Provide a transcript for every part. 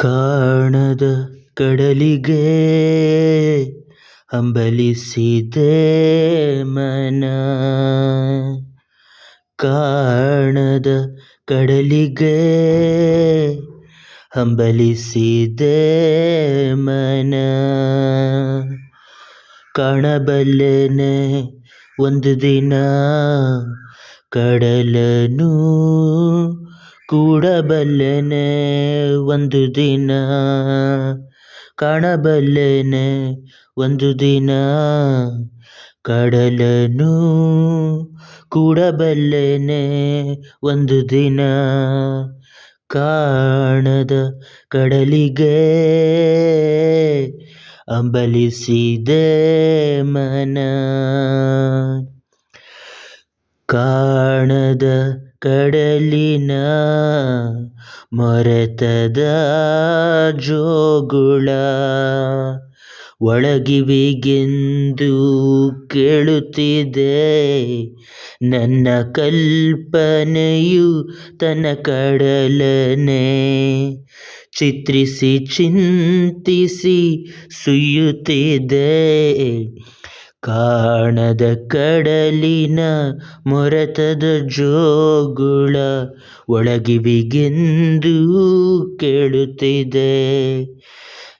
ಕಾಣದ ಕಡಲಿಗೆ ಹಂಬಲಿಸಿದೆ ಮನ. ಕಾಣದ ಕಡಲಿಗೆ ಹಂಬಲಿಸಿದೆ ಮನ. ಕಾಣಬಲ್ಲೆನೆ ಒಂದು ದಿನ ಕಡಲನು, ಕೂಡಬಲ್ಲೆನೆ ಒಂದು ದಿನ. ಕಾಣಬಲ್ಲೆನೆ ಒಂದು ದಿನ ಕಡಲನು, ಕೂಡಬಲ್ಲೆನೆ ಒಂದು ದಿನ. ಕಾಣದ ಕಡಲಿಗೆ ಹಂಬಲಿಸಿದೆ ಮನ. ಕಾಣದ ಕಡಲಿನ ಮೊರೆತದ ಜೋಗುಳ ಒಳಗಿವಿಗೆಂದು ಕೇಳುತ್ತಿದೆ ನನ್ನ ಕಲ್ಪನೆಯು ತನ್ನ ಕಡಲನೆ. ಚಿತ್ರಿಸಿ ಚಿಂತಿಸಿ ಸುಯ್ಯುತ್ತಿದೆ ಕಾಣದ ಕಡಲಿನ ಮೊರೆತದ ಜೋಗುಳ ಒಳಗಿವಿಗೆಂದು ಕೇಳುತ್ತಿದೆ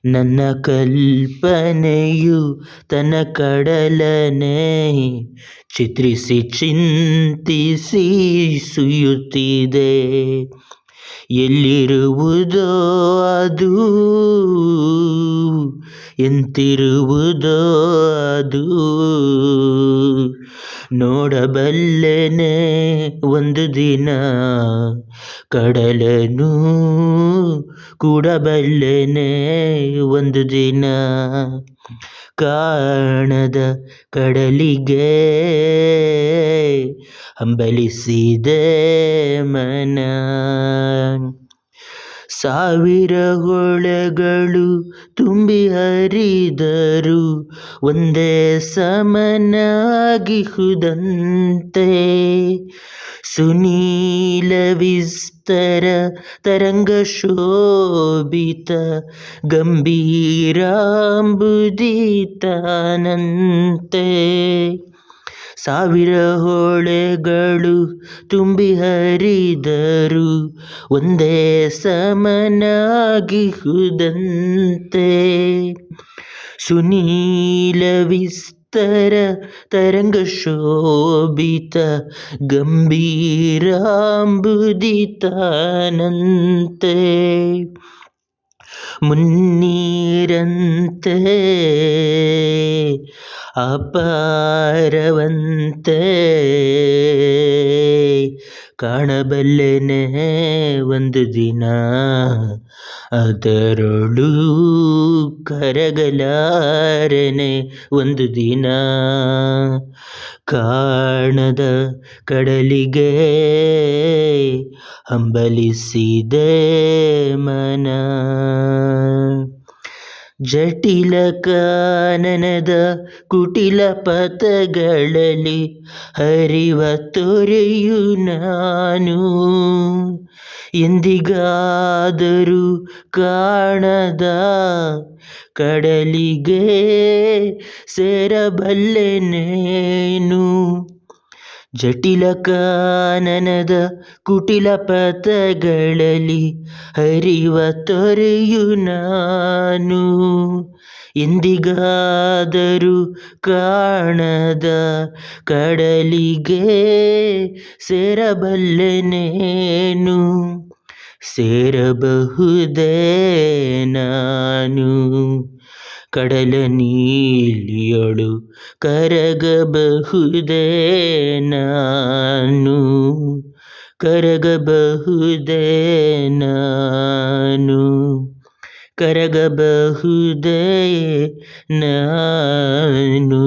ನನ್ನ ಕಲ್ಪನೆಯು ತನ್ನ ಕಡಲನೆ. ಚಿತ್ರಿಸಿ ಚಿಂತಿಸಿ ಸುಯ್ಯುತ್ತಿದೆ ಎಲ್ಲಿರುವುದೋ ಅದು, ಎಂತಿರುವುದೋ ಅದು. ನೋಡಬಲ್ಲೆನೆ ಒಂದು ದಿನ ಕಡಲನು, ಕೂಡಬಲ್ಲೆನೆ ಒಂದು ದಿನ. ಕಾಣದ ಕಡಲಿಗೆ ಹಂಬಲಿಸಿದೆ ಮನ. ಸಾವಿರ ಹೊಳೆಗಳು ತುಂಬಿ ಹರಿದರು ಒಂದೇ ಸಮನಾಗಿಹುದಂತೆ. ಸುನೀಲ ವಿಸ್ತರ ತರಂಗ ಶೋಭಿತ ಗಂಭೀರಾಂಬುದಿತನಂತೆ. ಸಾವಿರ ಹೊಳೆಗಳು ತುಂಬಿ ಹರಿದರು ಒಂದೇ ಸಮನಾಗಿಹುದಂತೆ. ಸುನೀಲ ವಿಸ್ತರ ತರಂಗ ಶೋಭಿತ ಗಂಭೀರಾಂಬುದಿತನಂತೆ. ಮುನ್ನೀರಂತೆ ಅಪಾರವಂತೆ ಕಾಣಬಲ್ಲೆನೆ ಒಂದು ದಿನ. ಅದರೊಳು ಕರಗಲಾರೆನೆ ಒಂದು ದಿನ. ಕಾಣದ ಕಡಲಿಗೆ ಹಂಬಲಿಸಿದೆ ಮನ. ಜಟಿಲ ಕಾನನದ ಕುಟಿಲ ಪಥಗಳಲ್ಲಿ ಹರಿವ ತೊರೆಯು ನಾನು. ಎಂದಿಗಾದರೂ ಕಾಣದ ಕಡಲಿಗೆ ಸೇರಬಲ್ಲೆನೇನು. ಜಟಿಲ ಕಾನನದ ಕುಟಿಲ ಪಥಗಳಲ್ಲಿ ಹರಿವ ತೊರೆಯು ನಾನು. ಎಂದಿಗಾದರೂ ಕಾಣದ ಕಡಲಿಗೆ ಸೇರಬಲ್ಲೆನೇನು. ಸೇರಬಹುದೇ ನಾನು ಕಡಲ ನೀಲಿಯೊಳು ಕರಗಬಹುದೇ ನಾನು. ಕರಗಬಹುದೇ ನಾನು, ಕರಗಬಹುದೇ ನಾನು.